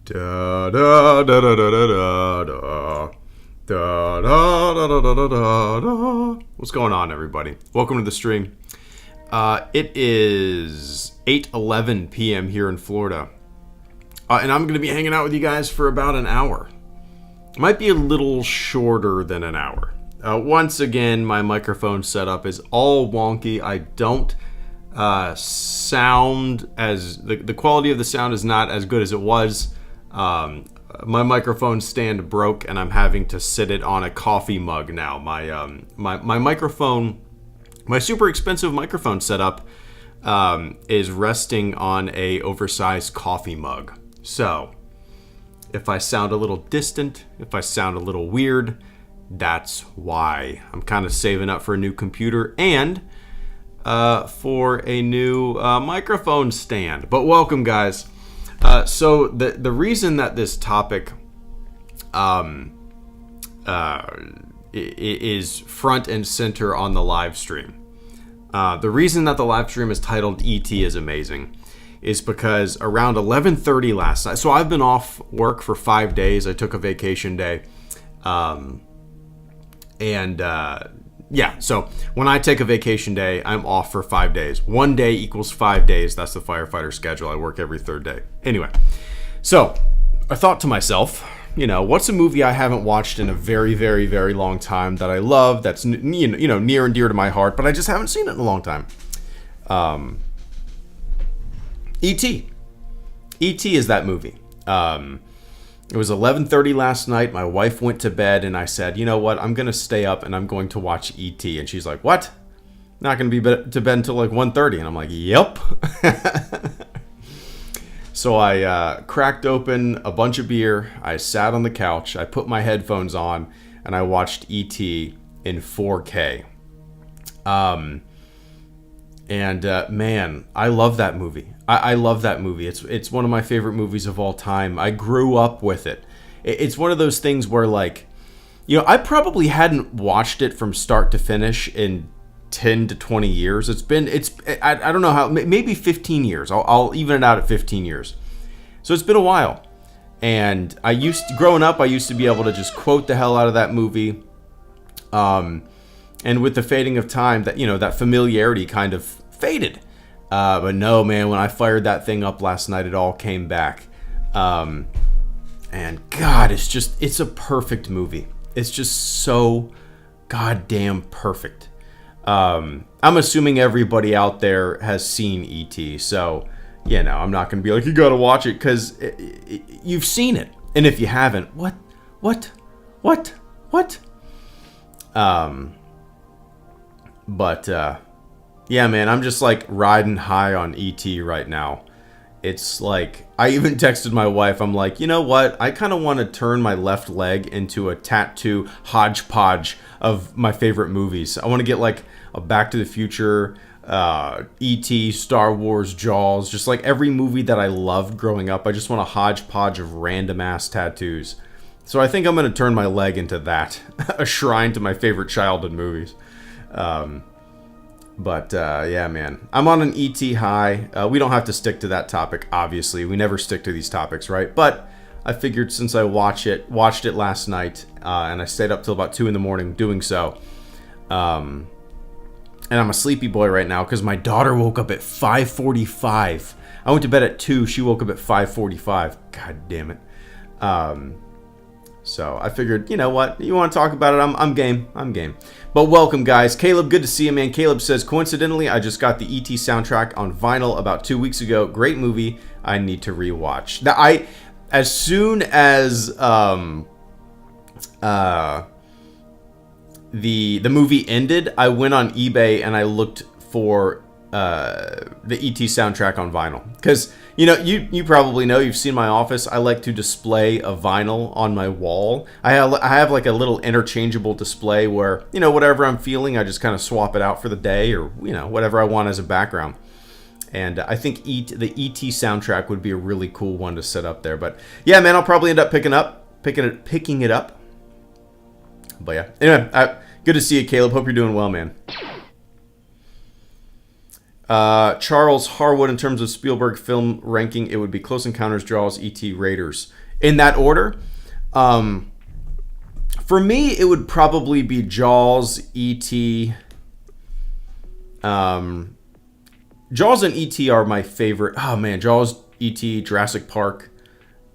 Da da da da da da da. Da, da, da, da, da, da, da. What's going on, everybody? Welcome to the stream. It is 8:11 p.m. here in Florida, and I'm going to be hanging out with you guys for about an hour. Might be a little shorter than an hour. Once again, my microphone setup is all wonky. I don't sound as the quality of the sound is not as good as it was. My microphone stand broke, and I'm having to sit it on a coffee mug now. My microphone, my super expensive microphone setup, is resting on a oversized coffee mug. So, if I sound a little distant, if I sound a little weird, that's why. I'm kind of saving up for a new computer and for a new microphone stand. But welcome, guys. So the reason that this topic is front and center on the live stream, the reason that the live stream is titled E.T. is amazing, is because around 11:30 last night. So I've been off work for 5 days. I took a vacation day, yeah, so when I take a vacation day, I'm off for 5 days. 1 day equals 5 days. That's the firefighter schedule. I work every third day. Anyway, so I thought to myself, what's a movie I haven't watched in a very, very, very long time that I love, that's near and dear to my heart, but I just haven't seen it in a long time? E.T. E.T. is that movie. It was 11:30 last night. My wife went to bed, and I said, you know what? I'm going to stay up, and I'm going to watch E.T. And she's like, what? Not going to be to bed until like 1:30. And I'm like, yep. So I cracked open a bunch of beer. I sat on the couch. I put my headphones on, and I watched E.T. in 4K. Man, I love that movie. I love that movie. It's one of my favorite movies of all time. I grew up with it. It's one of those things where, I probably hadn't watched it from start to finish in 10 to 20 years. I don't know how, maybe 15 years. I'll even it out at 15 years. So it's been a while. And growing up, I used to be able to just quote the hell out of that movie. And with the fading of time, that familiarity kind of faded. But no, man, when I fired that thing up last night, it all came back. And God, it's a perfect movie. It's just so goddamn perfect. I'm assuming everybody out there has seen E.T., so, I'm not going to be like, you got to watch it, because you've seen it. And if you haven't, what? But, yeah, man, I'm just riding high on E.T. right now. It's I even texted my wife. I'm like, you know what? I kind of want to turn my left leg into a tattoo hodgepodge of my favorite movies. I want to get a Back to the Future, E.T., Star Wars, Jaws, just every movie that I loved growing up. I just want a hodgepodge of random ass tattoos. So I think I'm going to turn my leg into that, a shrine to my favorite childhood movies. Yeah, man, I'm on an E.T. high. We don't have to stick to that topic, obviously. We never stick to these topics, right? But I figured since I watched it last night, and I stayed up till about 2 a.m. doing so, and I'm a sleepy boy right now because my daughter woke up at 5:45. I went to bed at 2. She woke up at 5:45. God damn it. So I figured, you know what? You want to talk about it? I'm game. But welcome, guys. Caleb, good to see you, man. Caleb says, coincidentally, I just got the E.T. soundtrack on vinyl about 2 weeks ago. Great movie. I need to rewatch. As soon as the movie ended, I went on eBay and I looked for the E.T. soundtrack on vinyl, because you probably know, you've seen my office. I like to display a vinyl on my wall. I have a little interchangeable display where whatever I'm feeling, I just kind of swap it out for the day, or whatever I want as a background. And I think the E.T. soundtrack would be a really cool one to set up there. But yeah, man, I'll probably end up picking it up. But yeah, anyway, good to see you, Caleb. Hope you're doing well, man. Charles Harwood, in terms of Spielberg film ranking, it would be Close Encounters, Jaws, E.T., Raiders. In that order, for me, it would probably be Jaws, E.T. Jaws and E.T. are my favorite. Oh man, Jaws, E.T., Jurassic Park.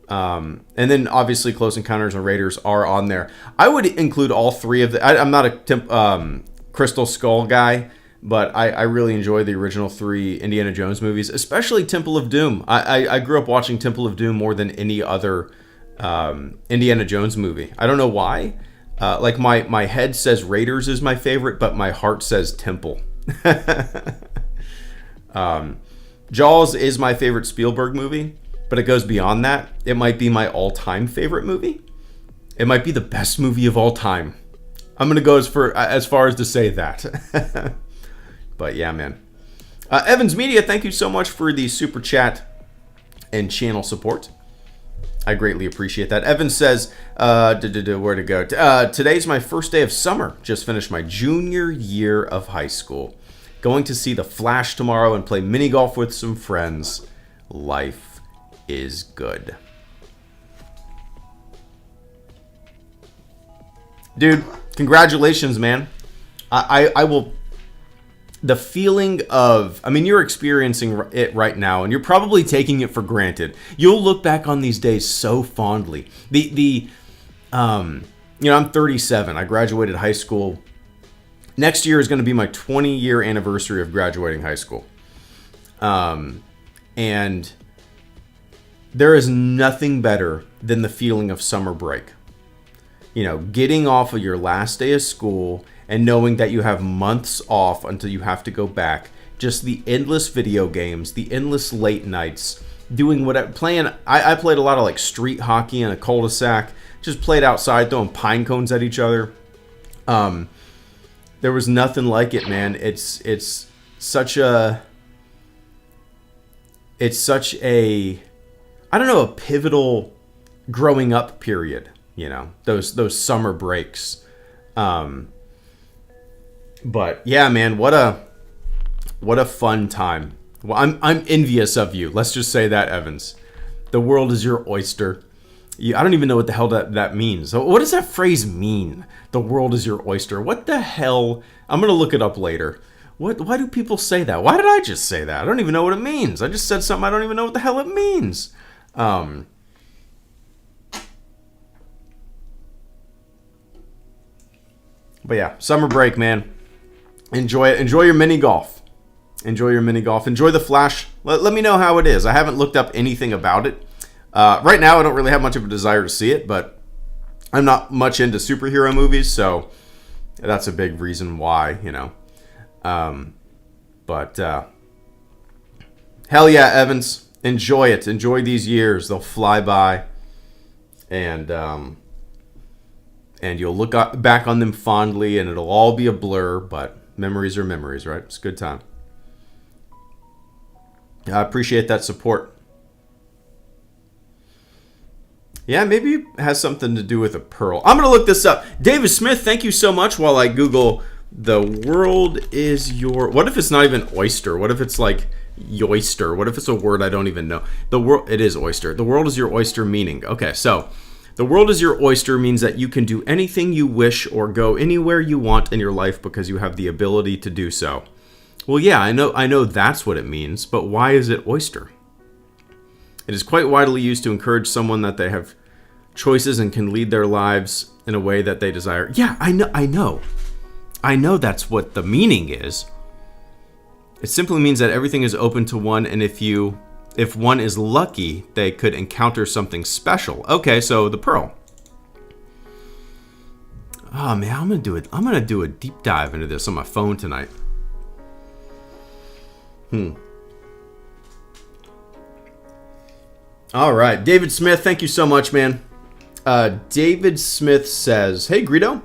And then obviously Close Encounters and Raiders are on there. I would include all three of the... I'm not a Crystal Skull guy, but I really enjoy the original three Indiana Jones movies, especially Temple of Doom. I grew up watching Temple of Doom more than any other Indiana Jones movie. I don't know why. Like my head says Raiders is my favorite, but my heart says Temple. Jaws is my favorite Spielberg movie, but it goes beyond that. It might be my all-time favorite movie. It might be the best movie of all time. I'm going to go as far as to say that. But yeah, man. Evans Media, thank you so much for the super chat and channel support. I greatly appreciate that. Evan says, where to go? Today's my first day of summer. Just finished my junior year of high school. Going to see The Flash tomorrow and play mini golf with some friends. Life is good. Dude, congratulations, man. I will... The feeling of... I mean, you're experiencing it right now, and you're probably taking it for granted. You'll look back on these days so fondly. I'm 37. I graduated high school. Next year is going to be my 20-year anniversary of graduating high school. And there is nothing better than the feeling of summer break. You know, getting off of your last day of school and knowing that you have months off until you have to go back. Just the endless video games, the endless late nights, doing whatever, playing. I played a lot of like street hockey in a cul-de-sac, just played outside throwing pine cones at each other. There was nothing like it, man. It's such a I don't know, a pivotal growing up period, you know, those summer breaks. But yeah, man, what a fun time. Well, I'm envious of you. Let's just say that, Evans. The world is your oyster. I don't even know what the hell that means. So what does that phrase mean? The world is your oyster. What the hell? I'm going to look it up later. Why do people say that? Why did I just say that? I don't even know what it means. I just said something I don't even know what the hell it means. But yeah, summer break, man. Enjoy it. Enjoy your mini golf. Enjoy The Flash. Let me know how it is. I haven't looked up anything about it. Right now, I don't really have much of a desire to see it, but I'm not much into superhero movies, so that's a big reason why, you know. But hell yeah, Evans. Enjoy it. Enjoy these years. They'll fly by. And you'll look back on them fondly, and it'll all be a blur, but memories are memories, right? It's a good time. I appreciate that support. Yeah, maybe it has something to do with a pearl. I'm going to look this up. David Smith, thank you so much while I Google the world is your... What if it's not even oyster? What if it's like yoister? What if it's a word I don't even know? It is oyster. The world is your oyster meaning. Okay, so the world is your oyster means that you can do anything you wish or go anywhere you want in your life because you have the ability to do so. Well, yeah, I know that's what it means, but why is it oyster? It is quite widely used to encourage someone that they have choices and can lead their lives in a way that they desire. Yeah, I know. I know that's what the meaning is. It simply means that everything is open to one, and if one is lucky, they could encounter something special. Okay, so the pearl. Oh man, I'm gonna do a deep dive into this on my phone tonight. All right, David Smith, thank you so much, man. David Smith says, "Hey, Greedo.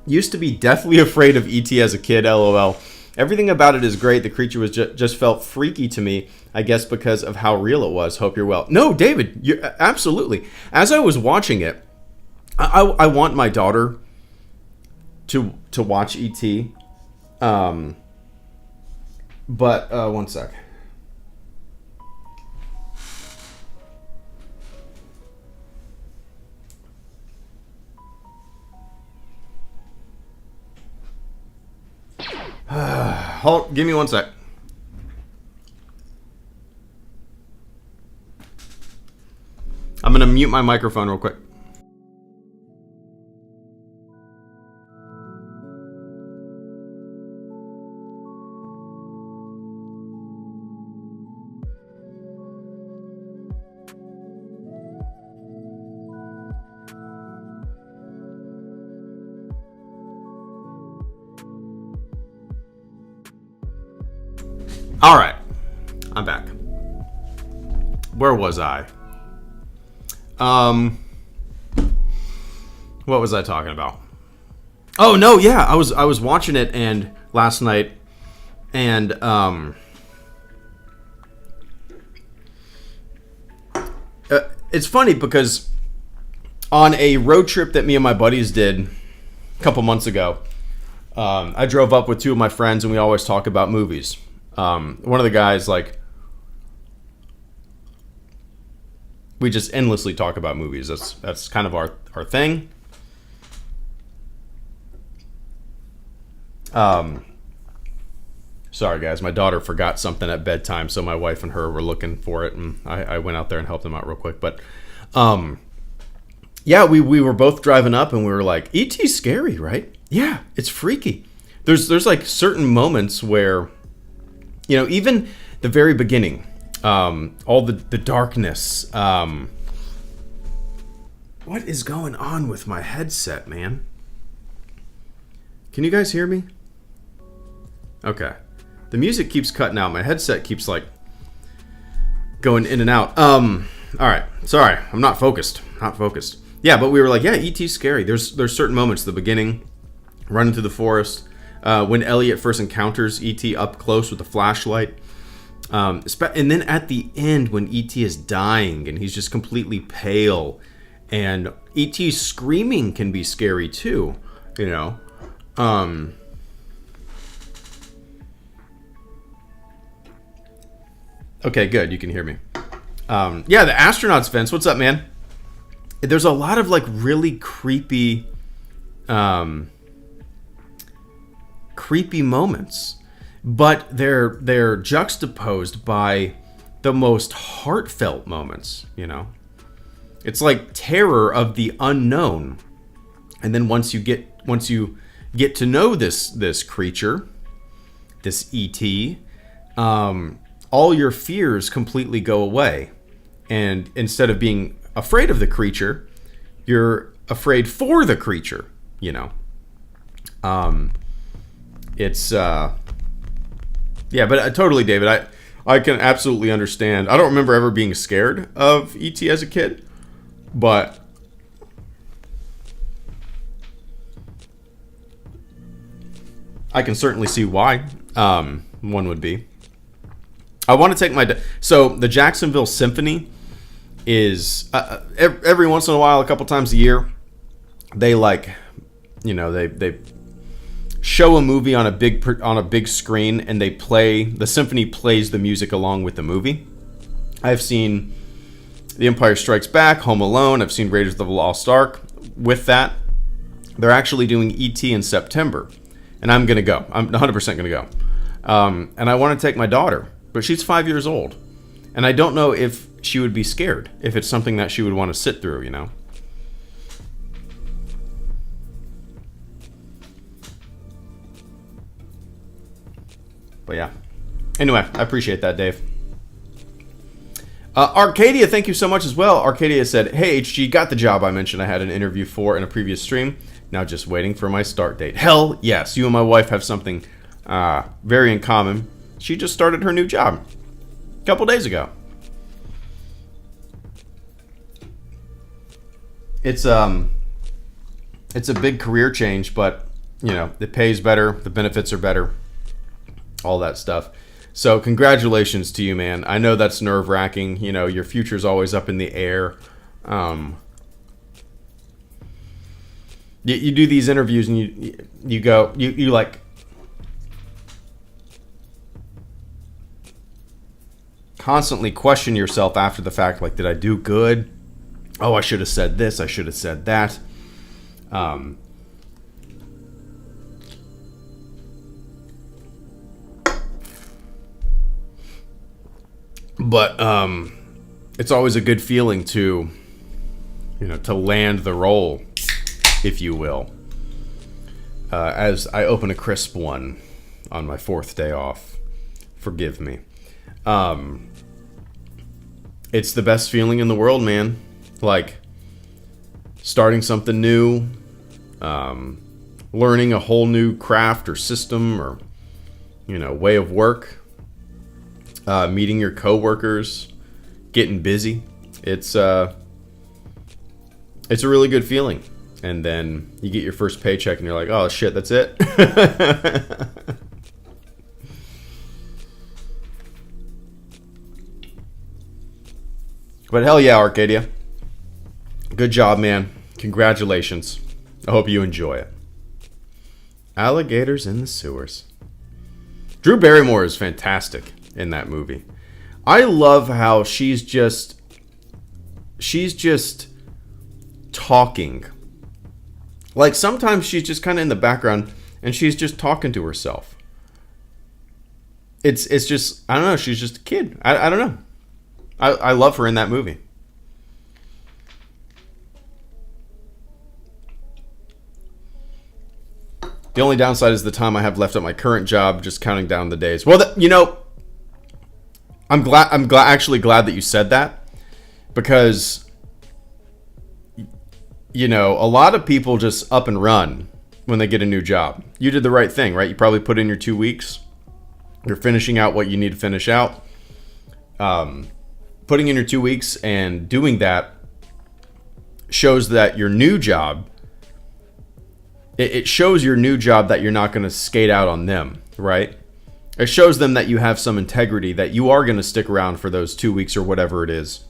Used to be deathly afraid of ET as a kid, LOL. Everything about it is great. The creature was just felt freaky to me, I guess because of how real it was. Hope you're well." No, David, you're absolutely. As I was watching it, I want my daughter to watch ET. But one sec. Hold, give me one sec. I'm gonna mute my microphone real quick. All right, I'm back. Where was I? What was I talking about? Oh no, yeah, I was watching it and last night, and it's funny because on a road trip that me and my buddies did a couple months ago, I drove up with two of my friends and we always talk about movies. One of the guys, like, we just endlessly talk about movies. That's kind of our thing. Sorry guys, my daughter forgot something at bedtime, so my wife and her were looking for it, and I went out there and helped them out real quick. But yeah, we were both driving up and we were like, E.T.'s scary, right? Yeah, it's freaky. There's like certain moments where, you know, even the very beginning, all the darkness. What is going on with my headset, man? Can you guys hear me? Okay. The music keeps cutting out. My headset keeps like going in and out. All right. Sorry, I'm not focused. Yeah, but we were like, yeah, E.T.'s scary. There's certain moments. The beginning, running through the forest. When Elliot first encounters E.T. up close with a flashlight. And then at the end when E.T. is dying and he's just completely pale. And E.T.'s screaming can be scary too, you know. Okay, good. You can hear me. Yeah, the astronauts fence. What's up, man? There's a lot of like really creepy moments, but they're juxtaposed by the most heartfelt moments, you know. It's like terror of the unknown. And then once you get to know this creature, this ET, all your fears completely go away. And instead of being afraid of the creature, you're afraid for the creature, you know. It's yeah, but totally, David. I can absolutely understand. I don't remember ever being scared of ET as a kid, but I can certainly see why one would be. I want to take so the Jacksonville Symphony is every once in a while, a couple times a year, they like, you know, they show a movie on a big screen and the symphony plays the music along with the movie. I've seen The Empire Strikes Back, Home Alone. I've seen Raiders of the Lost Ark. With that, they're actually doing E.T. in September, and I'm gonna go. I'm 100% gonna go. And I want to take my daughter, but she's 5 years old, and I don't know if she would be scared, if it's something that she would want to sit through, you know. But yeah. Anyway, I appreciate that, Dave. Arcadia, thank you so much as well. Arcadia said, hey, HG, got the job I mentioned I had an interview for in a previous stream. Now just waiting for my start date. Hell yes, you and my wife have something very in common. She just started her new job a couple days ago. It's a big career change, but, you know, it pays better, the benefits are better, all that stuff. So congratulations to you, man. I know that's nerve-wracking. You know, your future's always up in the air. You do these interviews and you go, you like, constantly question yourself after the fact, like, did I do good? Oh, I should have said this, I should have said that. But it's always a good feeling to, to land the role, if you will. As I open a crisp one on my 4th day off. Forgive me. It's the best feeling in the world, man. Like, starting something new, learning a whole new craft or system or, way of work, meeting your coworkers, getting busy. It's a really good feeling. And then you get your first paycheck and you're like, oh shit, that's it. But hell yeah, Arcadia. Good job, man. Congratulations. I hope you enjoy it. Alligators in the sewers. Drew Barrymore is fantastic in that movie. I love how she's just talking. Like, sometimes she's just kind of in the background and she's just talking to herself. It's just, I don't know, she's just a kid. I don't know. I love her in that movie. The only downside is the time I have left at my current job, just counting down the days. Well, I'm actually glad that you said that, because a lot of people just up and run when they get a new job. You did the right thing, right? You probably put in your 2 weeks. You're finishing out what you need to finish out. Putting in your 2 weeks and doing that shows that your new job, it shows your new job that you're not going to skate out on them, right? It shows them that you have some integrity, that you are going to stick around for those 2 weeks or whatever it is,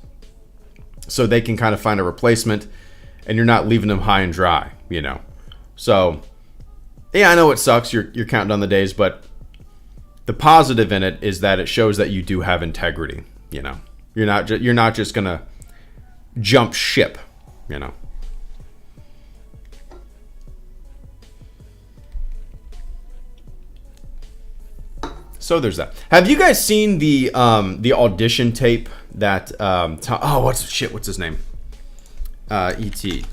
so they can kind of find a replacement and you're not leaving them high and dry, So, yeah, I know it sucks. You're counting down the days, but the positive in it is that it shows that you do have integrity, You're not just going to jump ship, So there's that. Have you guys seen the audition tape that what's his name? E.T.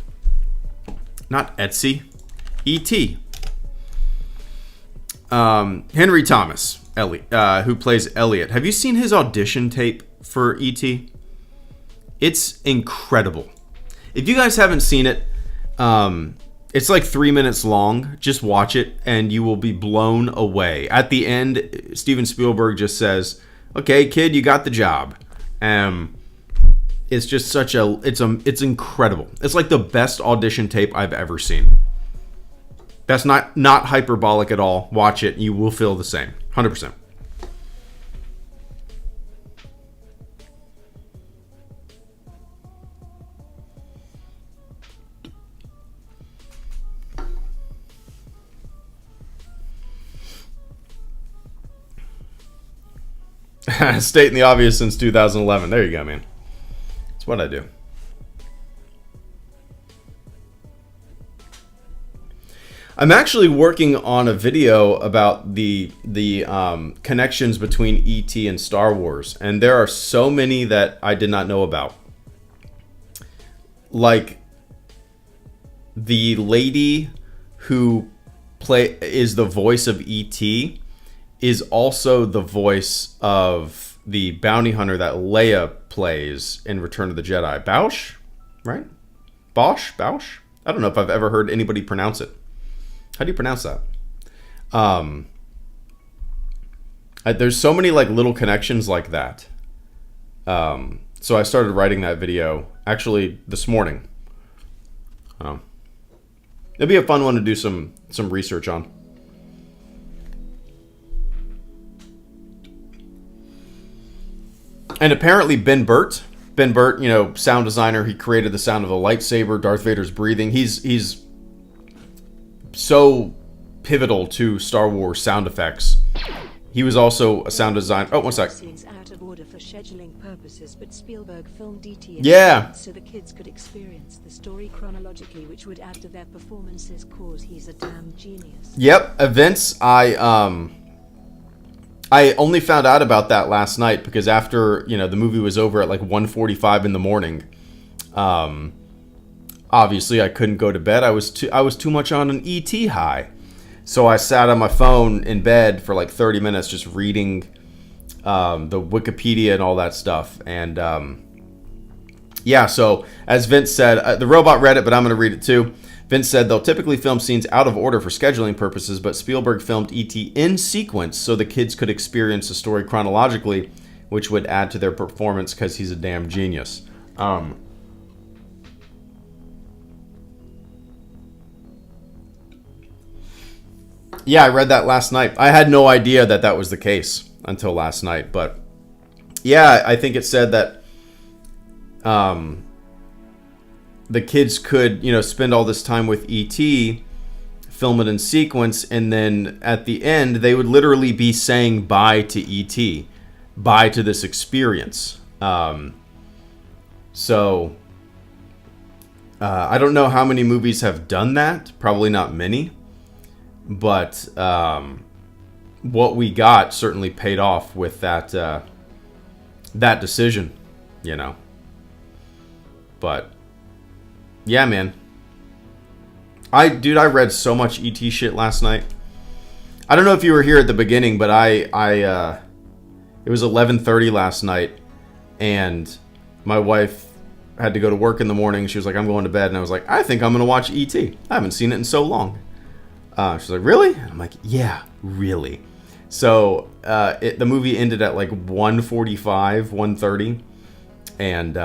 Not Etsy. E.T. Henry Thomas, who plays Elliot. Have you seen his audition tape for E.T.? It's incredible. If you guys haven't seen it, it's like 3 minutes long. Just watch it and you will be blown away. At the end, Steven Spielberg just says, "Okay, kid, you got the job." It's just it's incredible. It's like the best audition tape I've ever seen. That's not hyperbolic at all. Watch it, you will feel the same. 100%. Stating the obvious since 2011. There you go, man. That's what I do. I'm actually working on a video about the connections between E.T. and Star Wars, and there are so many that I did not know about. Like, the lady who is the voice of E.T. is also the voice of the bounty hunter that Leia plays in Return of the Jedi. Bausch? Right? Bausch? I don't know if I've ever heard anybody pronounce it. How do you pronounce that? There's so many like little connections like that. So I started writing that video actually this morning. It'd be a fun one to do some research on. And apparently Ben Burt, sound designer, he created the sound of a lightsaber, Darth Vader's breathing. He's so pivotal to Star Wars sound effects. He was also a sound designer. Oh, one sec. Scenes out of order for scheduling purposes, but Spielberg filmed ET Yeah. so the kids could experience the story chronologically, which would add to their performances. Cause he's a damn genius. Yep, events. I only found out about that last night because after the movie was over at like 1:45 in the morning. Obviously, I couldn't go to bed. I was too much on an ET high. So I sat on my phone in bed for like 30 minutes just reading the Wikipedia and all that stuff. And yeah, so as Vince said, the robot read it, but I'm going to read it too. Vince said they'll typically film scenes out of order for scheduling purposes, but Spielberg filmed E.T. in sequence so the kids could experience the story chronologically, which would add to their performance because he's a damn genius. Yeah, I read that last night. I had no idea that that was the case until last night. But yeah, I think it said that the kids could, spend all this time with E.T., film it in sequence, and then at the end, they would literally be saying bye to E.T., bye to this experience. So I don't know how many movies have done that. Probably not many. But what we got certainly paid off with that that decision, But yeah, man. I read so much ET shit last night. I don't know if you were here at the beginning, but it was 11:30 last night, and my wife had to go to work in the morning. She was like, "I'm going to bed," and I was like, "I think I'm going to watch ET. I haven't seen it in so long." She's like, "Really?" I'm like, "Yeah, really." So the movie ended at like 1:45, 1:30, and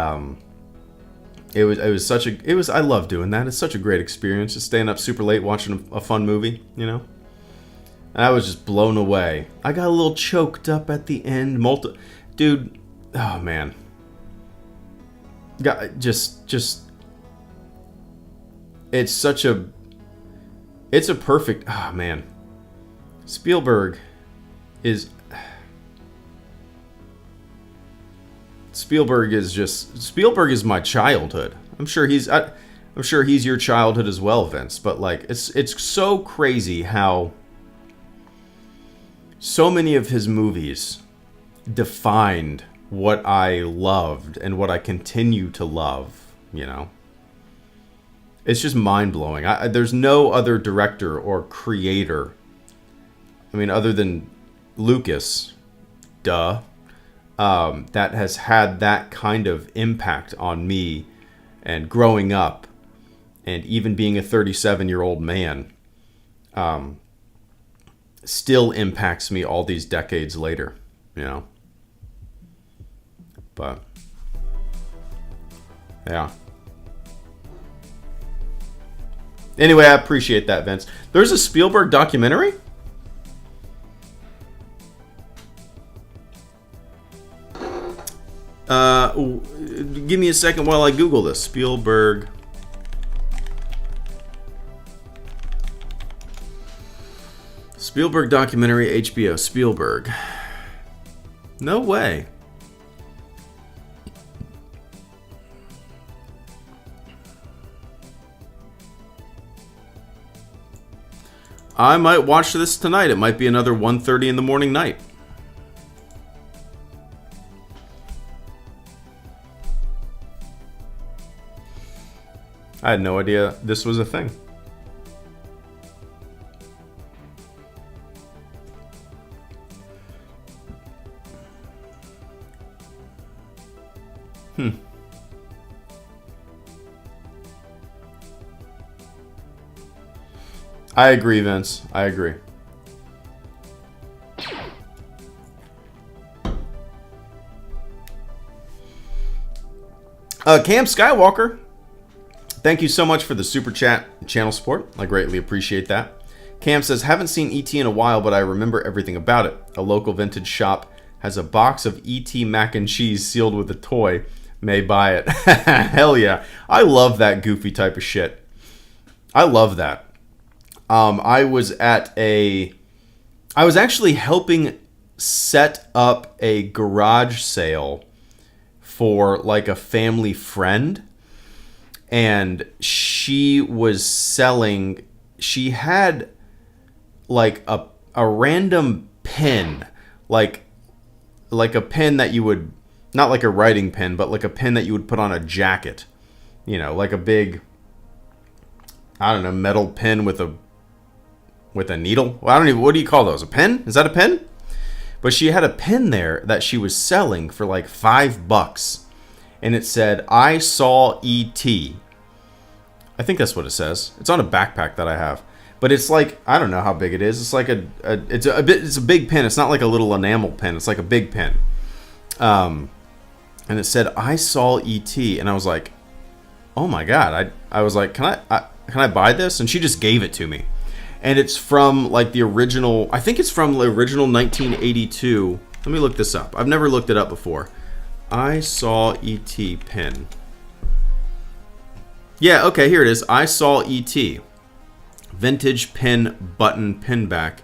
it was I love doing that. It's such a great experience, just staying up super late watching a fun movie, And I was just blown away. I got a little choked up at the end, dude. Oh man, just it's a perfect... Oh, man. Spielberg is my childhood. I'm sure he's your childhood as well, Vince. But like, it's so crazy how so many of his movies defined what I loved and what I continue to love, It's just mind-blowing. There's no other director or creator, other than Lucas, that has had that kind of impact on me and growing up and even being a 37-year-old man still impacts me all these decades later, But, yeah. Anyway, I appreciate that, Vince. There's a Spielberg documentary? Give me a second while I Google this. Spielberg. Spielberg documentary, HBO. Spielberg. No way. I might watch this tonight. It might be another 1:30 in the morning night. I had no idea this was a thing. I agree, Vince. I agree. Cam Skywalker, thank you so much for the super chat channel support. I greatly appreciate that. Cam says, haven't seen E.T. in a while, but I remember everything about it. A local vintage shop has a box of E.T. mac and cheese sealed with a toy. May buy it. Hell yeah. I love that goofy type of shit. I love that. I was actually helping set up a garage sale for like a family friend, and she had like a random pen, like a pen that you would, not like a writing pen, but like a pen that you would put on a jacket, you know, like a big, I don't know, metal pen with a needle. Well, I don't even, what do you call those? A pen? Is that a pen? But she had a pen there that she was selling for like $5, and it said, "I saw E.T." I think that's what it says. It's on a backpack that I have, but it's like, I don't know how big it is. It's like it's a big pen. It's not like a little enamel pen. It's like a big pen. And it said, "I saw E.T." and I was like, oh my god. I was like, can I buy this? And she just gave it to me. And it's from like the original, I think it's from the original 1982. Let me look this up. I've never looked it up before. I saw E.T. pen. Yeah, okay, here it is. I saw E.T. Vintage pen button pinback.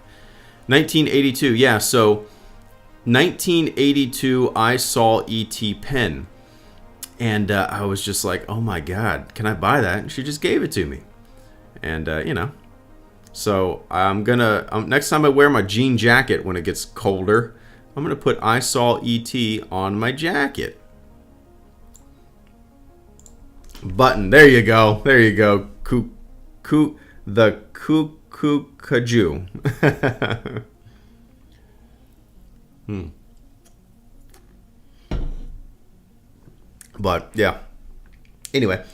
1982. Yeah, so 1982 I saw E.T. pen. And I was just like, oh my god, can I buy that? And she just gave it to me. And, you know. So I'm gonna, next time I wear my jean jacket when it gets colder, I'm gonna put "I saw E.T." on my jacket. Button. There you go. There you go. The Kukaju. But yeah. Anyway,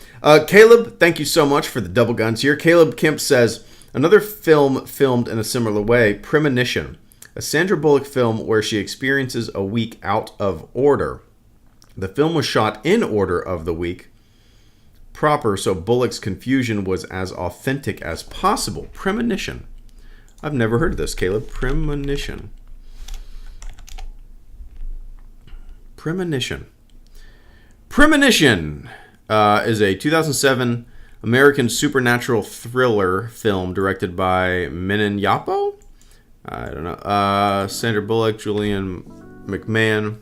Caleb, thank you so much for the double guns here. Caleb Kemp says, another film filmed in a similar way, Premonition, a Sandra Bullock film where she experiences a week out of order. The film was shot in order of the week proper, so Bullock's confusion was as authentic as possible. Premonition. I've never heard of this, Caleb. Premonition. Premonition. Premonition is a 2007 American supernatural thriller film directed by Menon Yapo? I don't know. Sandra Bullock, Julian McMahon.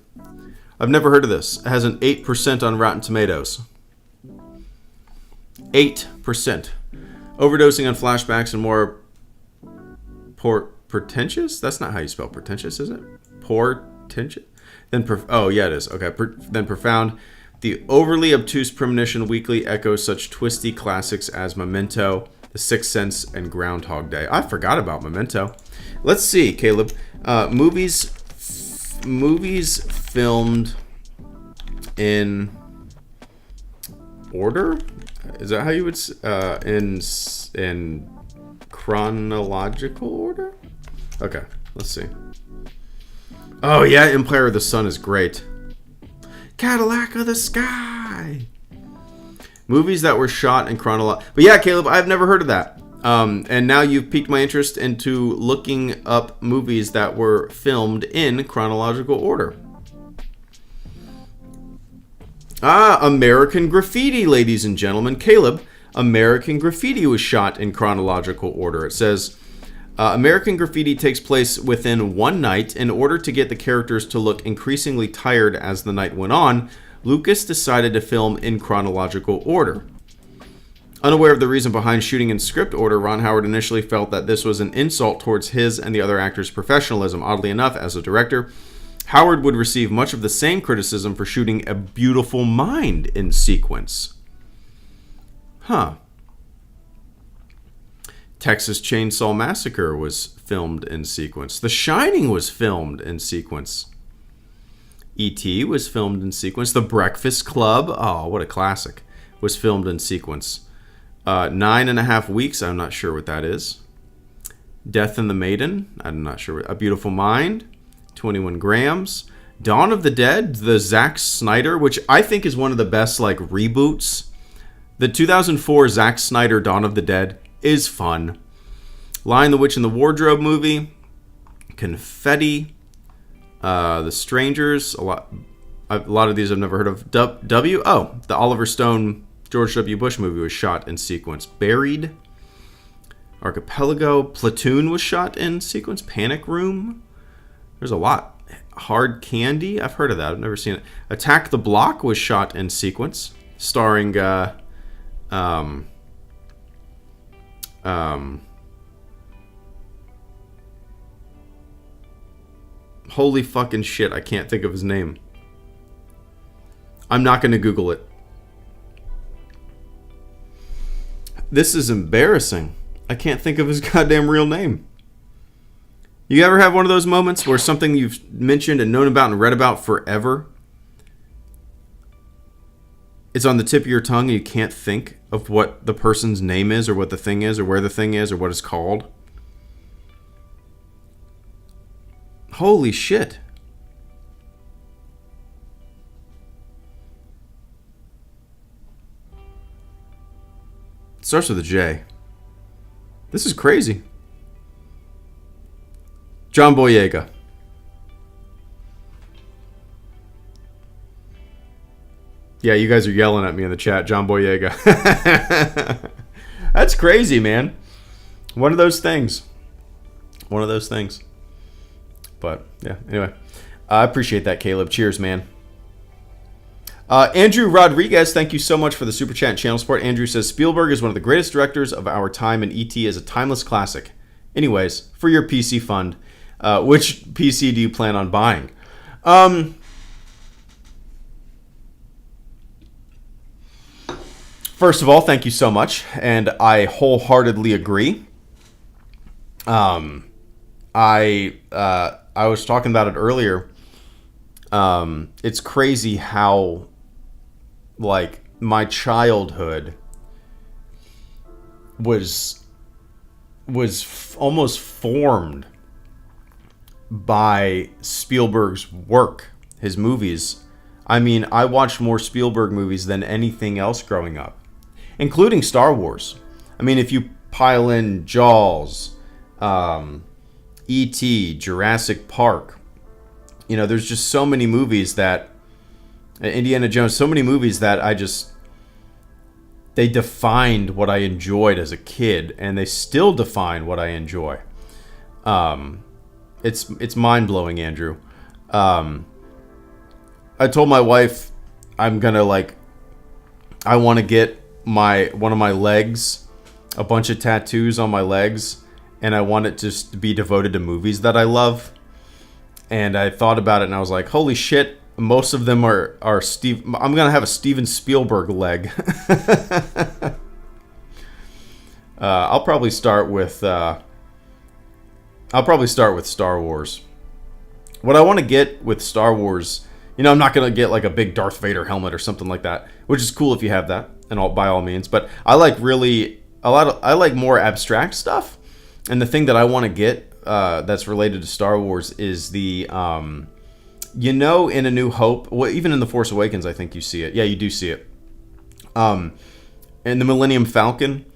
I've never heard of this. It has an 8% on Rotten Tomatoes. 8%. Overdosing on flashbacks and more pretentious? That's not how you spell pretentious, is it? Portentious? Oh, yeah, it is. Okay. Then profound. The overly obtuse Premonition weekly echoes such twisty classics as Memento, The Sixth Sense, and Groundhog Day. I forgot about Memento. Let's see, Caleb. Movies filmed in order? Is that how you would in chronological order? Okay, let's see. Oh yeah, Empire of the Sun is great. Cadillac of the Sky. Movies that were shot in chronological. But yeah, Caleb, I've never heard of that. And now you've piqued my interest into looking up movies that were filmed in chronological order. American Graffiti, ladies and gentlemen. Caleb, American Graffiti was shot in chronological order. It says, American Graffiti takes place within one night. In order to get the characters to look increasingly tired as the night went on, Lucas decided to film in chronological order. Unaware of the reason behind shooting in script order, Ron Howard initially felt that this was an insult towards his and the other actors' professionalism. Oddly enough, as a director, Howard would receive much of the same criticism for shooting A Beautiful Mind in sequence. Texas Chainsaw Massacre was filmed in sequence. The Shining was filmed in sequence. E.T. was filmed in sequence. The Breakfast Club, oh, what a classic, was filmed in sequence. 9.5 Weeks, I'm not sure what that is. Death and the Maiden, I'm not sure. A Beautiful Mind, 21 Grams. Dawn of the Dead, the Zack Snyder, which I think is one of the best like reboots. The 2004 Zack Snyder Dawn of the Dead is fun. Lion, the Witch, and the Wardrobe movie. Confetti. The Strangers. A lot of these I've never heard of. The Oliver Stone George W. Bush movie was shot in sequence. Buried. Archipelago. Platoon was shot in sequence. Panic Room. There's a lot. Hard Candy, I've heard of that. I've never seen it. Attack the Block was shot in sequence, starring holy fucking shit, I can't think of his name. I'm not going to Google it. This is embarrassing. I can't think of his goddamn real name. You ever have one of those moments where something you've mentioned and known about and read about forever, it's on the tip of your tongue and you can't think of what the person's name is or what the thing is or where the thing is or what it's called? Holy shit. It starts with a J. This is crazy. John Boyega. Yeah, you guys are yelling at me in the chat. John Boyega. That's crazy, man. One of those things. One of those things. But, yeah, anyway. I appreciate that, Caleb. Cheers, man. Andrew Rodriguez, thank you so much for the super chat and channel support. Andrew says, Spielberg is one of the greatest directors of our time, and E.T. is a timeless classic. Anyways, for your PC fund, which PC do you plan on buying? First of all, thank you so much, and I wholeheartedly agree. I was talking about it earlier. It's crazy how, like, my childhood was almost formed by Spielberg's work, his movies. I mean, I watched more Spielberg movies than anything else growing up, including Star Wars. I mean, if you pile in Jaws, E.T., Jurassic Park, you know, there's just so many movies that, Indiana Jones, so many movies that they defined what I enjoyed as a kid, and they still define what I enjoy. It's mind-blowing, Andrew. I told my wife I want to get one of my legs, a bunch of tattoos on my legs, and I want it just to be devoted to movies that I love. And I thought about it, and I was like, holy shit, most of them are Steve. I'm going to have a Steven Spielberg leg. I'll probably start with Star Wars. What I want to get with Star Wars, you know, I'm not going to get like a big Darth Vader helmet or something like that, which is cool if you have that, and by all means. But I like I like more abstract stuff, and the thing that I want to get that's related to Star Wars is the, you know, in A New Hope, well, even in The Force Awakens, I think you see it. Yeah, you do see it. In the Millennium Falcon,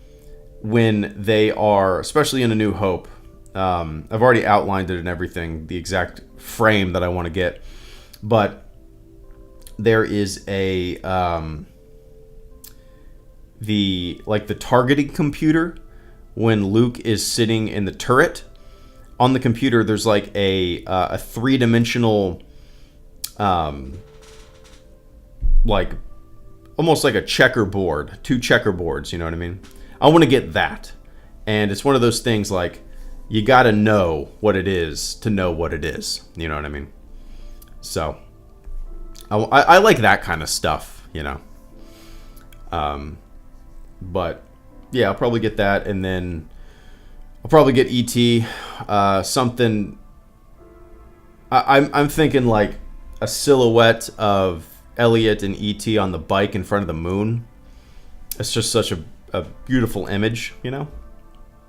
when they are, especially in A New Hope, I've already outlined it and everything, the exact frame that I want to get, but there is the targeting computer when Luke is sitting in the turret. On the computer, there's like a three-dimensional, like almost like a checkerboard, two checkerboards, you know what I mean? I want to get that. And it's one of those things like, you got to know what it is to know what it is, you know what I mean? So, I like that kind of stuff, you know? But, yeah, I'll probably get that, and then I'll probably get E.T., something. I'm thinking like a silhouette of Elliot and E.T. on the bike in front of the moon. It's just such a beautiful image, you know?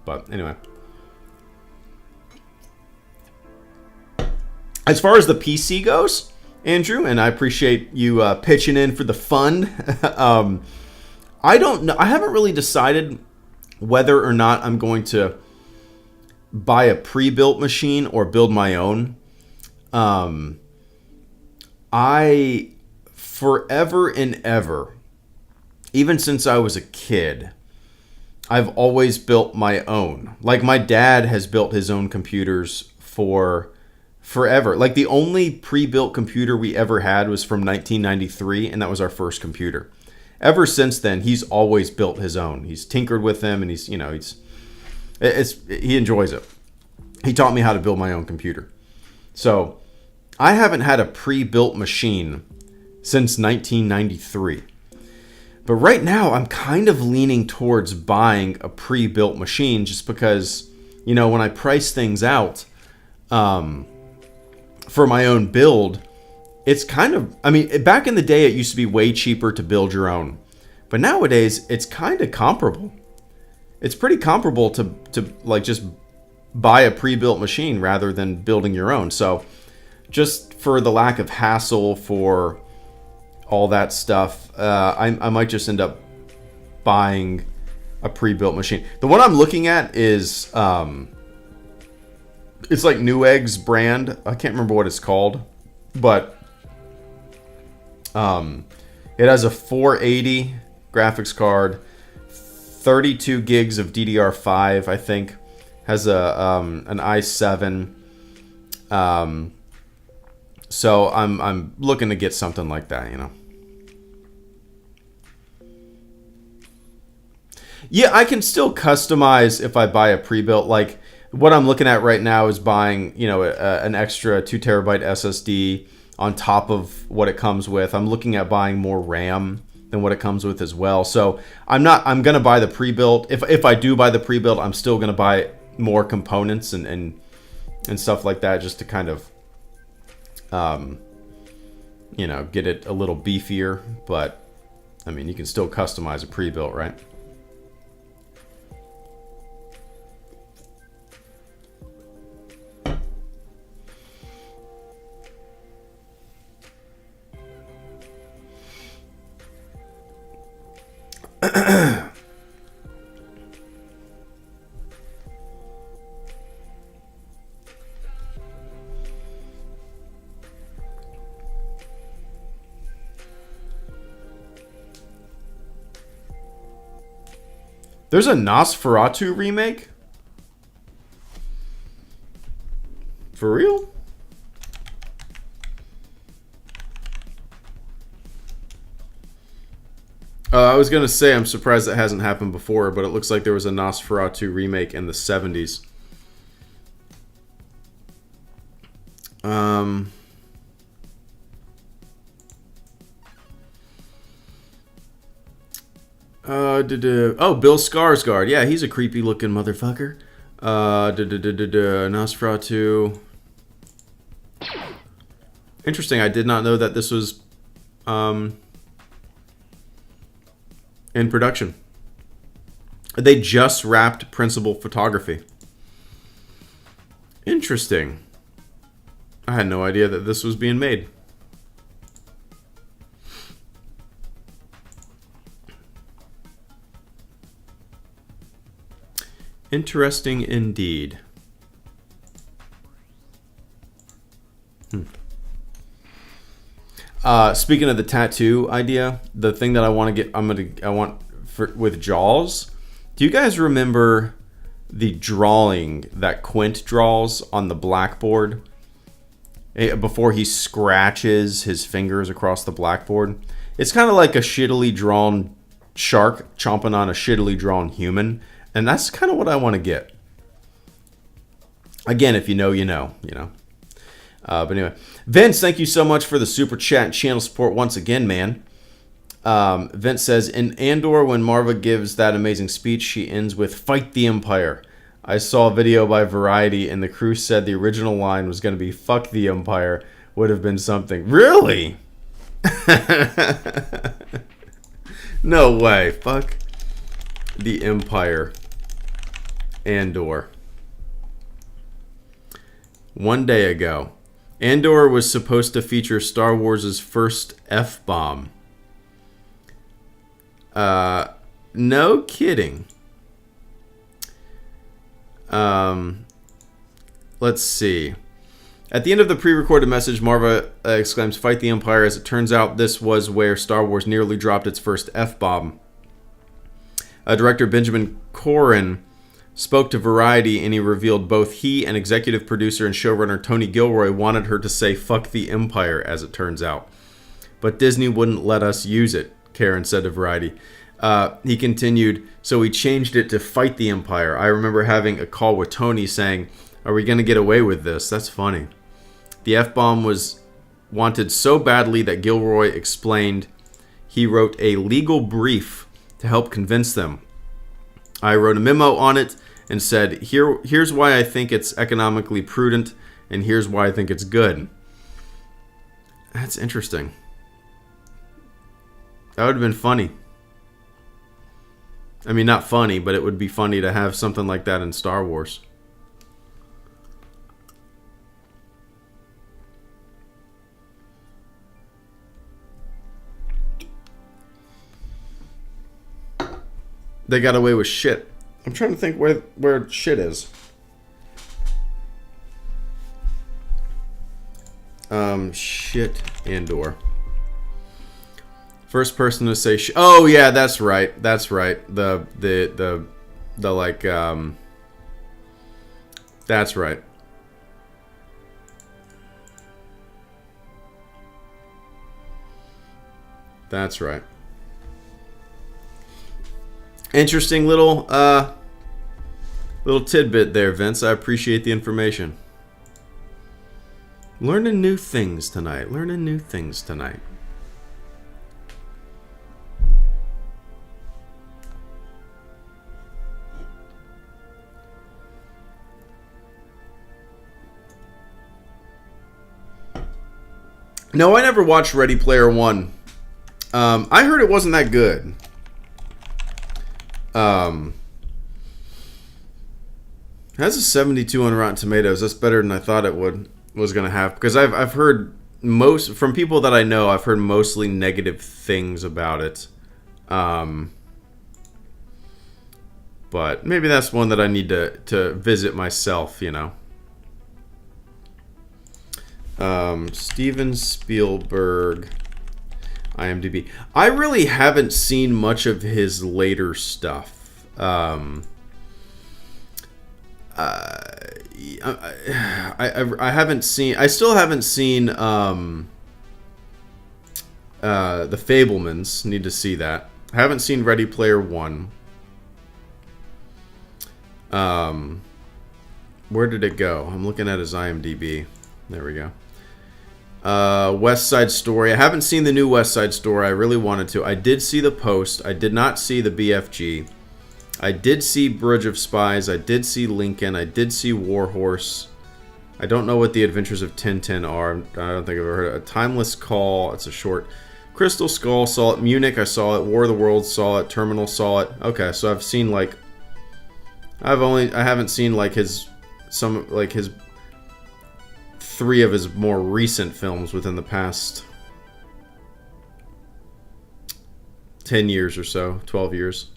But anyway. As far as the PC goes, Andrew, and I appreciate you pitching in for the fund. I don't know. I haven't really decided whether or not I'm going to buy a pre-built machine or build my own. I forever and ever, even since I was a kid, I've always built my own. Like, my dad has built his own computers for forever. Like, the only pre-built computer we ever had was from 1993, and that was our first computer. Ever since then, he's always built his own. He's tinkered with them, and he enjoys it. He taught me how to build my own computer. So I haven't had a pre-built machine since 1993. But right now, I'm kind of leaning towards buying a pre-built machine just because, when I price things out for my own build, it's kind of, back in the day, it used to be way cheaper to build your own. But nowadays, it's kind of comparable. It's pretty comparable to like just buy a pre-built machine rather than building your own. So just for the lack of hassle for all that stuff, I might just end up buying a pre-built machine. The one I'm looking at is it's like Newegg's brand. I can't remember what it's called, but it has a 480 graphics card, 32 gigs of DDR5, I think. Has an i7. So I'm looking to get something like that, Yeah, I can still customize if I buy a pre-built. Like, what I'm looking at right now is buying, an extra 2 terabyte SSD on top of what it comes with. I'm looking at buying more RAM than what it comes with as well. So I'm going to buy the pre-built. If I do buy the pre-built, I'm still going to buy more components and stuff like that, just to kind of, get it a little beefier. But, you can still customize a pre-built, right? There's a Nosferatu remake? For real? I was going to say I'm surprised that hasn't happened before, but it looks like there was a Nosferatu remake in the 70s. Oh, Bill Skarsgård. Yeah, he's a creepy looking motherfucker. Nosferatu. Interesting. I did not know that this was in production. They just wrapped principal photography. Interesting. I had no idea that this was being made. Interesting indeed. Speaking of the tattoo idea, the thing that I want to get, with Jaws. Do you guys remember the drawing that Quint draws on the blackboard before he scratches his fingers across the blackboard? It's kind of like a shittily drawn shark chomping on a shittily drawn human. And that's kind of what I want to get. Again, if you know, you know. But anyway, Vince, thank you so much for the super chat and channel support once again, man. Vince says, in Andor, when Marva gives that amazing speech, she ends with "Fight the Empire." I saw a video by Variety, and the crew said the original line was going to be "Fuck the Empire." Would have been something. Really? No way. Fuck the Empire. Andor. One day ago, Andor was supposed to feature Star Wars' first F-bomb. No kidding. Let's see. At the end of the pre-recorded message, Marva exclaims, "Fight the Empire." As it turns out, this was where Star Wars nearly dropped its first F-bomb. Director Benjamin Corrin spoke to Variety, and he revealed both he and executive producer and showrunner Tony Gilroy wanted her to say "fuck the Empire," as it turns out. But Disney wouldn't let us use it, Karen said to Variety. He continued, so we changed it to "fight the Empire." I remember having a call with Tony saying, "Are we going to get away with this?" That's funny. The F-bomb was wanted so badly that Gilroy explained he wrote a legal brief to help convince them. I wrote a memo on it and said, here's why I think it's economically prudent, and here's why I think it's good. That's interesting. That would have been funny. I mean, not funny, but it would be funny to have something like that in Star Wars. They got away with shit. I'm trying to think where shit is. Shit Andor. First person to say oh yeah, that's right. That's right. The like that's right. That's right. Interesting little tidbit there, Vince. I appreciate the information. Learning new things tonight. No, I never watched Ready Player One. I heard it wasn't that good. Has a 72 on Rotten Tomatoes. That's better than I thought it was gonna have, because I've heard most from people that I know. I've heard mostly negative things about it. But maybe that's one that I need to visit myself. You know. Steven Spielberg. IMDb. I really haven't seen much of his later stuff. I haven't seen. I still haven't seen The Fabelmans. Need to see that. I haven't seen Ready Player One. Where did it go? I'm looking at his IMDb. There we go. West Side Story. I haven't seen the new West Side Story. I really wanted to. I did see The Post. I did not see the BFG. I did see Bridge of Spies. I did see Lincoln. I did see War Horse. I don't know what the Adventures of Tintin are. I don't think I've ever heard of it. A Timeless Call. It's a short. Crystal Skull. Saw it. Munich. I saw it. War of the Worlds. Saw it. Terminal. Saw it. Okay, so I've seen like. I haven't seen like his 3 of his more recent films within the past 10 years or so, 12 years.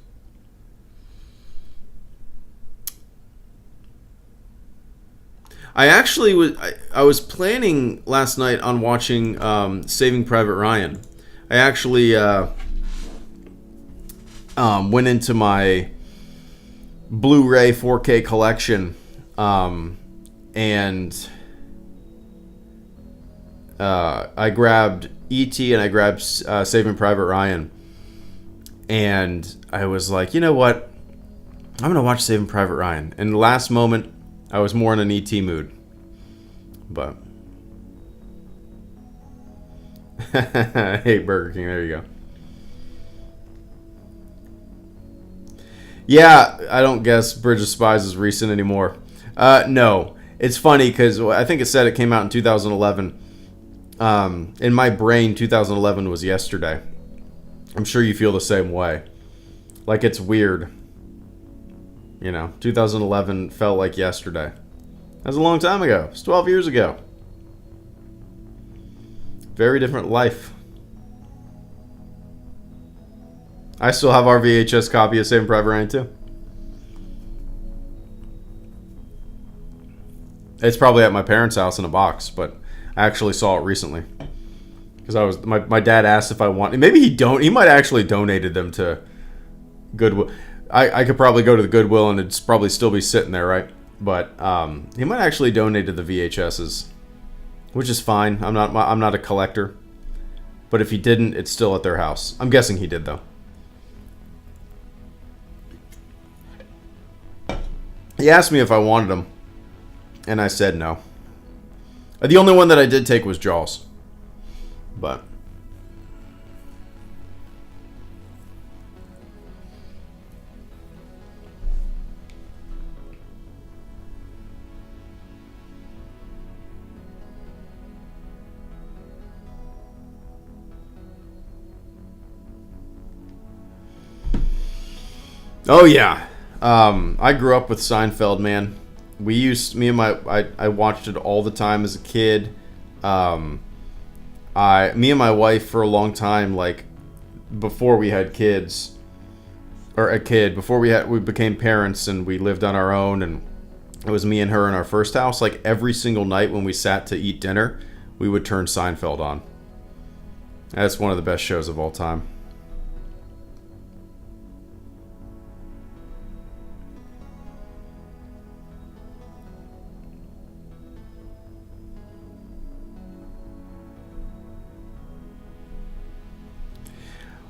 I actually was planning last night on watching Saving Private Ryan. I actually went into my Blu-ray 4K collection and I grabbed E.T. and I grabbed Saving Private Ryan, and I was like, you know what? I'm gonna watch Saving Private Ryan. And the last moment, I was more in an E.T. mood. But hey, Burger King, there you go. Yeah, I don't guess Bridge of Spies is recent anymore. No, it's funny because I think it said it came out in 2011. In my brain, 2011 was yesterday. I'm sure you feel the same way. Like, it's weird. You know, 2011 felt like yesterday. That was a long time ago. It's 12 years ago. Very different life. I still have our VHS copy of Saving Private Ryan too. It's probably at my parents' house in a box, but I actually saw it recently. Because my dad asked if I wanted. Maybe he might actually donated them to Goodwill. I could probably go to the Goodwill and it'd probably still be sitting there, right? But he might actually donate to the VHSs, which is fine. I'm not a collector. But if he didn't, it's still at their house. I'm guessing he did, though. He asked me if I wanted them, and I said no. The only one that I did take was Jaws. But... oh yeah, I grew up with Seinfeld, man. I watched it all the time as a kid. Me and my wife for a long time, like before we had kids, or a kid before we became parents and we lived on our own, and it was me and her in our first house. Like every single night when we sat to eat dinner, we would turn Seinfeld on. That's one of the best shows of all time.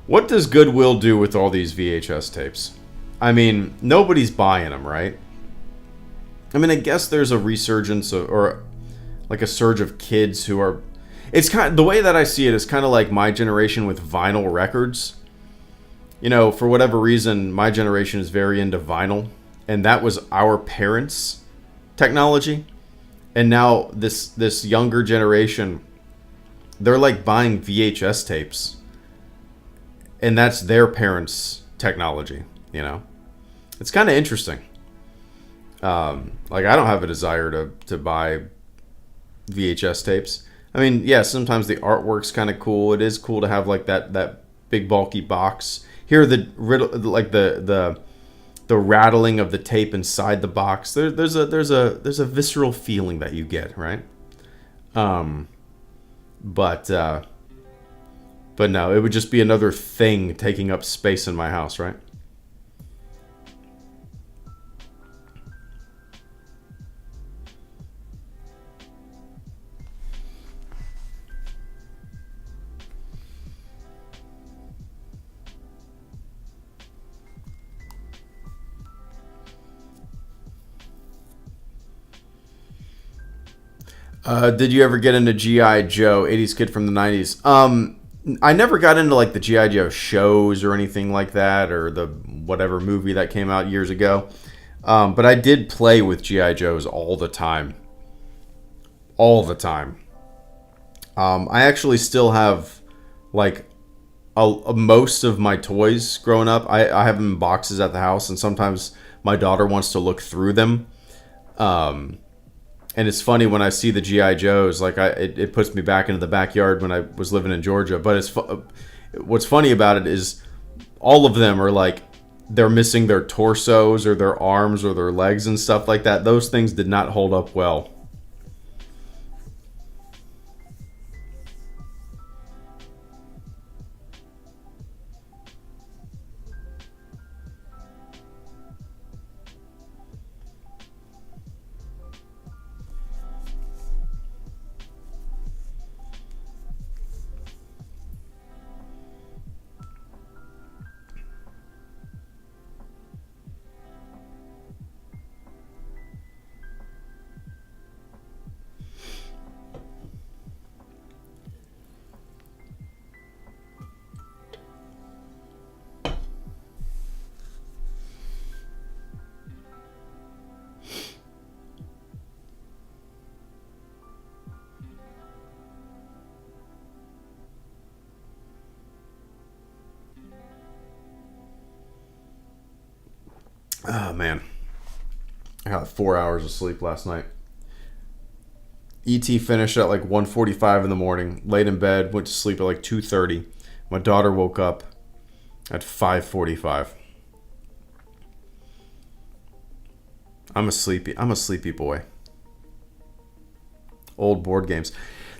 What does Goodwill do with all these VHS tapes? I mean, nobody's buying them, right? I mean, I guess there's a resurgence or like a surge of kids who are... It's kind of, the way that I see it is kind of like my generation with vinyl records. You know, for whatever reason, my generation is very into vinyl, and that was our parents' technology. And now this younger generation, they're like buying VHS tapes. And that's their parents' technology, you know? It's kind of interesting. Like, I don't have a desire to buy VHS tapes. I mean, yeah, sometimes the artwork's kind of cool. It is cool to have, like, that big, bulky box. Here, the rattling of the tape inside the box. There's a visceral feeling that you get, right? But no, it would just be another thing taking up space in my house, right? Did you ever get into G.I. Joe, 80s kid from the 90s? I never got into like the G.I. Joe shows or anything like that, or the whatever movie that came out years ago. But I did play with G.I. Joes all the time. All the time. I actually still have like most of my toys growing up. I have them in boxes at the house, and sometimes my daughter wants to look through them. And it's funny when I see the G.I. Joes, like it puts me back into the backyard when I was living in Georgia. But what's funny about it is all of them are like, they're missing their torsos or their arms or their legs and stuff like that. Those things did not hold up well. Oh, man. I got 4 hours of sleep last night. E.T. finished at like 1:45 in the morning. Laid in bed. Went to sleep at like 2:30. My daughter woke up at 5:45. I'm a sleepy boy. Old board games.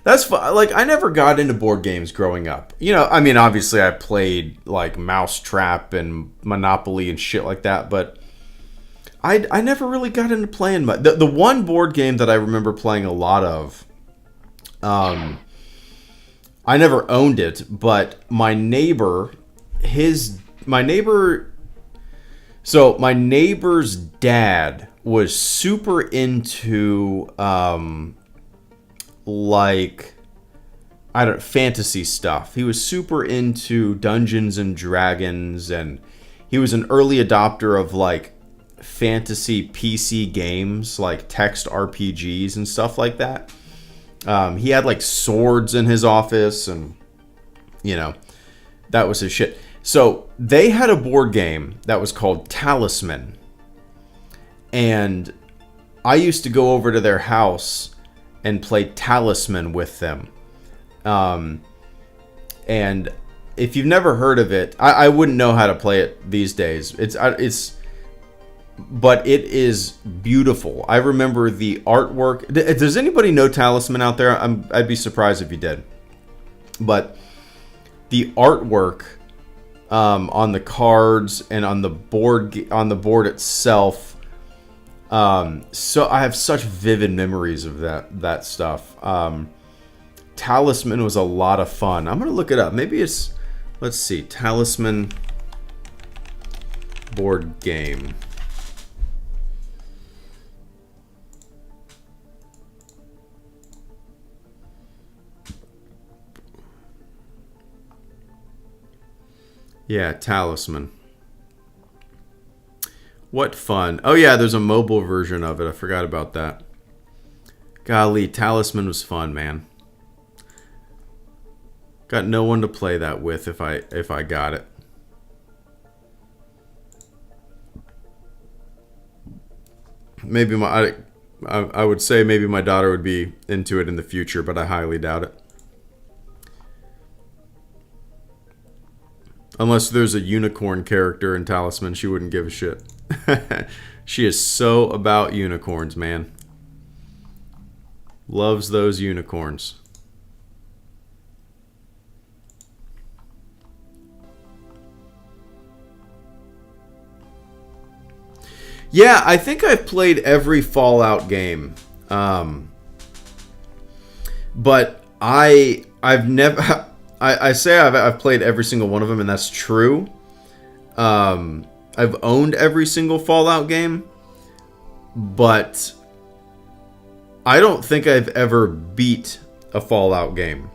That's fun. Like, I never got into board games growing up. You know, I mean, obviously I played like Mousetrap and Monopoly and shit like that, but I never really got into playing much. The one board game that I remember playing a lot of, I never owned it, but my neighbor's dad was super into like, I don't, fantasy stuff. He was super into Dungeons and Dragons, and he was an early adopter of like fantasy PC games, like text RPGs and stuff like that. He had like swords in his office, and you know, that was his shit. So they had a board game that was called Talisman, and I used to go over to their house and play Talisman with them. And if you've never heard of it, I wouldn't know how to play it these days. But it is beautiful. I remember the artwork. Does anybody know Talisman out there? I'd be surprised if you did. But the artwork on the cards and on the board itself. So I have such vivid memories of that stuff. Talisman was a lot of fun. I'm gonna look it up. Maybe it's, let's see, Talisman board game. Yeah, Talisman. What fun. Oh yeah, there's a mobile version of it. I forgot about that. Golly, Talisman was fun, man. Got no one to play that with if I got it. Maybe I would say maybe my daughter would be into it in the future, but I highly doubt it. Unless there's a unicorn character in Talisman, she wouldn't give a shit. She is so about unicorns, man. Loves those unicorns. Yeah, I think I've played every Fallout game. But I've never... I say I've played every single one of them, and that's true. I've owned every single Fallout game, but I don't think I've ever beat a Fallout game.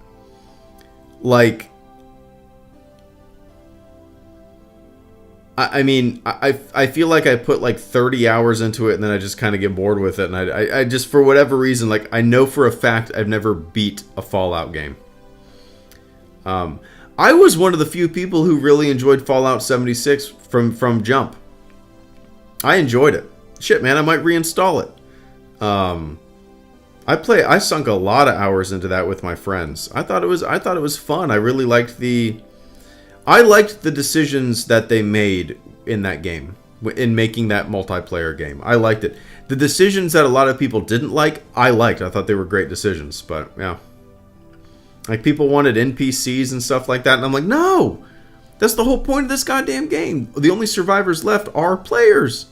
Like, I mean, I feel like I put like 30 hours into it, and then I just kind of get bored with it, and I just, for whatever reason, like, I know for a fact I've never beat a Fallout game. I was one of the few people who really enjoyed Fallout 76 from Jump. I enjoyed it. Shit, man, I might reinstall it. I sunk a lot of hours into that with my friends. I thought it was fun. I really liked the decisions that they made in that game, in making that multiplayer game. I liked it. The decisions that a lot of people didn't like, I liked. I thought they were great decisions, but yeah. Like, people wanted NPCs and stuff like that, and I'm like, no! That's the whole point of this goddamn game. The only survivors left are players.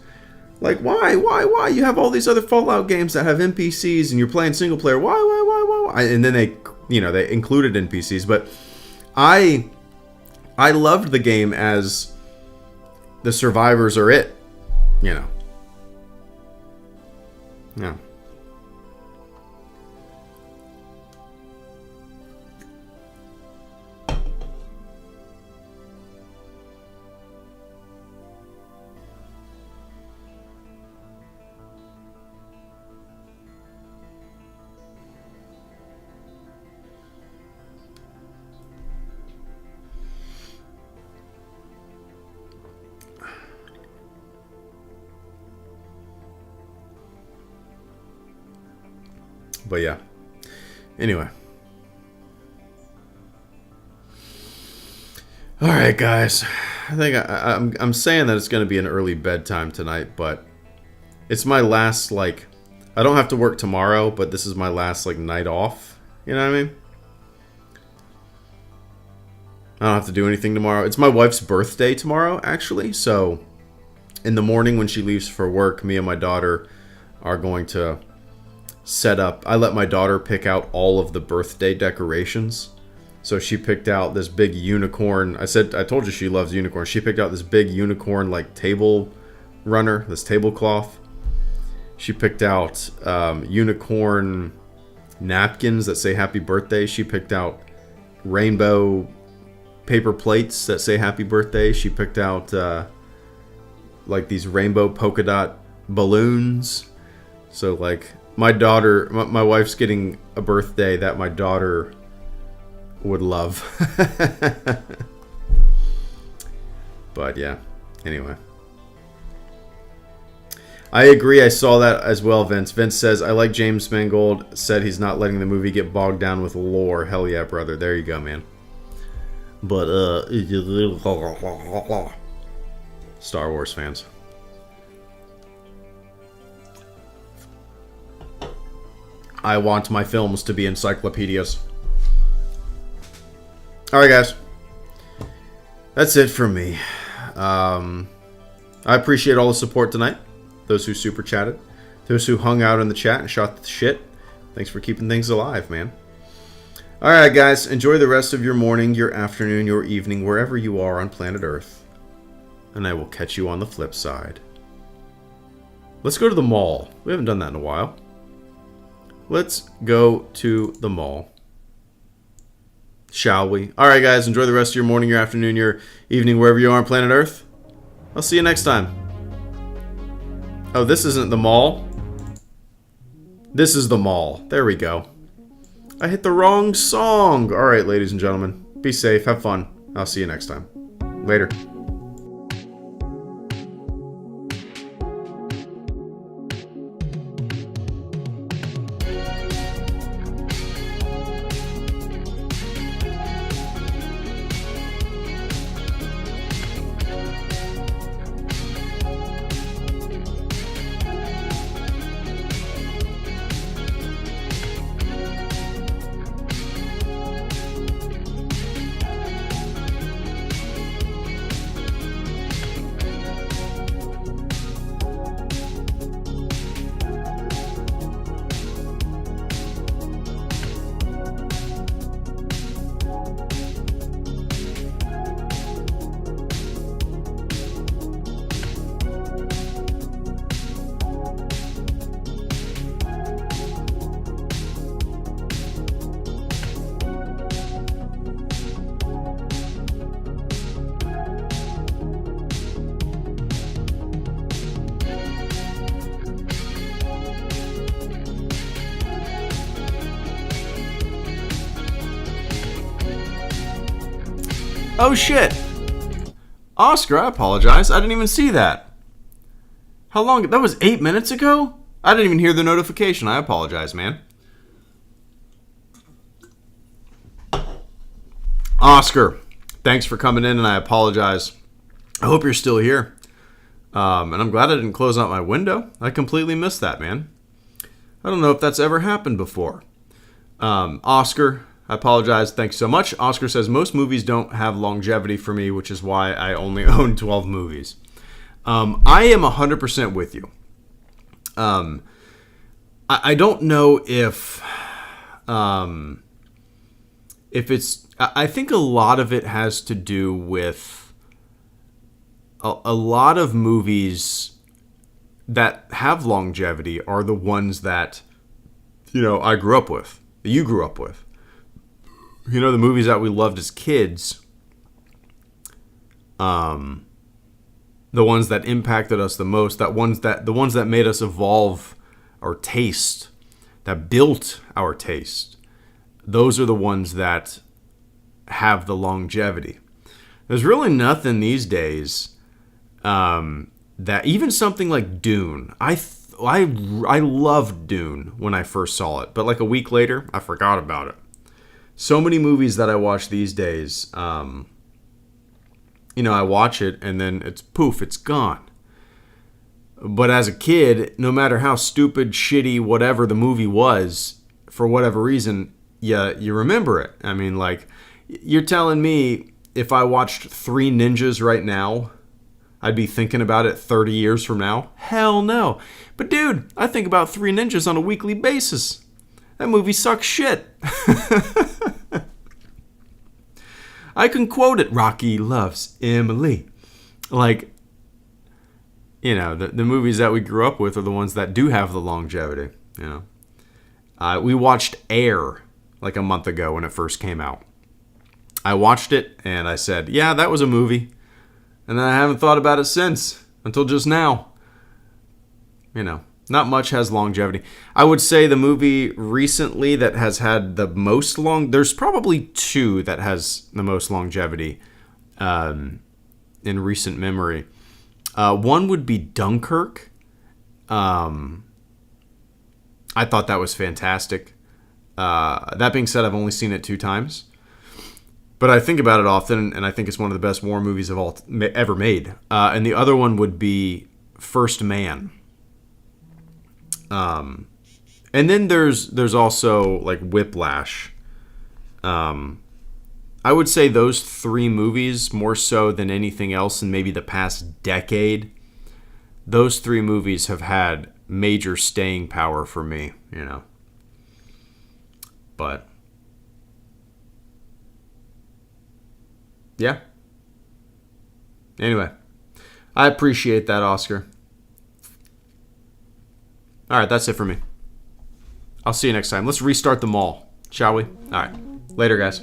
Like, why? You have all these other Fallout games that have NPCs, and you're playing single player. Why? And then they included NPCs, but I loved the game as the survivors are it, you know. Yeah. But yeah. Anyway. All right, guys. I think I'm saying that it's going to be an early bedtime tonight, but it's my last, like, I don't have to work tomorrow, but this is my last, like, night off. You know what I mean? I don't have to do anything tomorrow. It's my wife's birthday tomorrow, actually. So in the morning when she leaves for work, me and my daughter are going to set up. I let my daughter pick out all of the birthday decorations. So she picked out this big unicorn. I told you she loves unicorns. She picked out this big unicorn like table runner, this tablecloth. She picked out unicorn napkins that say happy birthday. She picked out rainbow paper plates that say happy birthday. She picked out like these rainbow polka dot balloons. So like my daughter, my wife's getting a birthday that my daughter would love. But yeah, anyway. I agree. I saw that as well, Vince. Vince says, I like James Mangold. Said he's not letting the movie get bogged down with lore. Hell yeah, brother. There you go, man. But, Star Wars fans. I want my films to be encyclopedias. Alright, guys. That's it for me. I appreciate all the support tonight. Those who super chatted, those who hung out in the chat and shot the shit. Thanks for keeping things alive, man. All right, guys, enjoy the rest of your morning, your afternoon, your evening, wherever you are on planet Earth. And I will catch you on the flip side. Let's go to the mall. We haven't done that in a while. Let's go to the mall. Shall we? All right, guys, enjoy the rest of your morning, your afternoon, your evening, wherever you are on planet Earth. I'll see you next time. Oh, this isn't the mall. This is the mall. There we go. I hit the wrong song. All right, ladies and gentlemen. Be safe. Have fun. I'll see you next time. Later. Oh shit! Oscar, I apologize. I didn't even see that. How long? That was 8 minutes ago? I didn't even hear the notification. I apologize, man. Oscar, thanks for coming in, and I apologize. I hope you're still here. And I'm glad I didn't close out my window. I completely missed that, man. I don't know if that's ever happened before. Oscar, I apologize. Thanks so much. Oscar says, most movies don't have longevity for me, which is why I only own 12 movies. I am 100% with you. I don't know if it's... I think a lot of it has to do with a lot of movies that have longevity are the ones that, you know, I grew up with, that you grew up with. You know, the movies that we loved as kids, the ones that impacted us the most, the ones that made us evolve our taste, that built our taste, those are the ones that have the longevity. There's really nothing these days that, even something like Dune, I loved Dune when I first saw it, but like a week later, I forgot about it. So many movies that I watch these days, you know, I watch it and then it's poof, it's gone. But as a kid, no matter how stupid, shitty, whatever the movie was, for whatever reason, you remember it. I mean, like, you're telling me if I watched Three Ninjas right now, I'd be thinking about it 30 years from now? Hell no. But dude, I think about Three Ninjas on a weekly basis. That movie sucks shit. I can quote it. Rocky loves Emily. Like, you know, the movies that we grew up with are the ones that do have the longevity, you know. We watched Air like a month ago when it first came out. I watched it and I said, yeah, that was a movie. And then I haven't thought about it since, until just now. You know, not much has longevity. I would say the movie recently that has had the most there's probably two that has the most longevity in recent memory. One would be Dunkirk. I thought that was fantastic. That being said, I've only seen it 2 times. But I think about it often, and I think it's one of the best war movies ever made. And the other one would be First Man. And then there's also like Whiplash. I would say those 3 movies, more so than anything else in maybe the past decade, those 3 movies have had major staying power for me, you know. But yeah. Anyway, I appreciate that, Oscar. All right, that's it for me. I'll see you next time. Let's restart the mall, shall we? All right. Later, guys.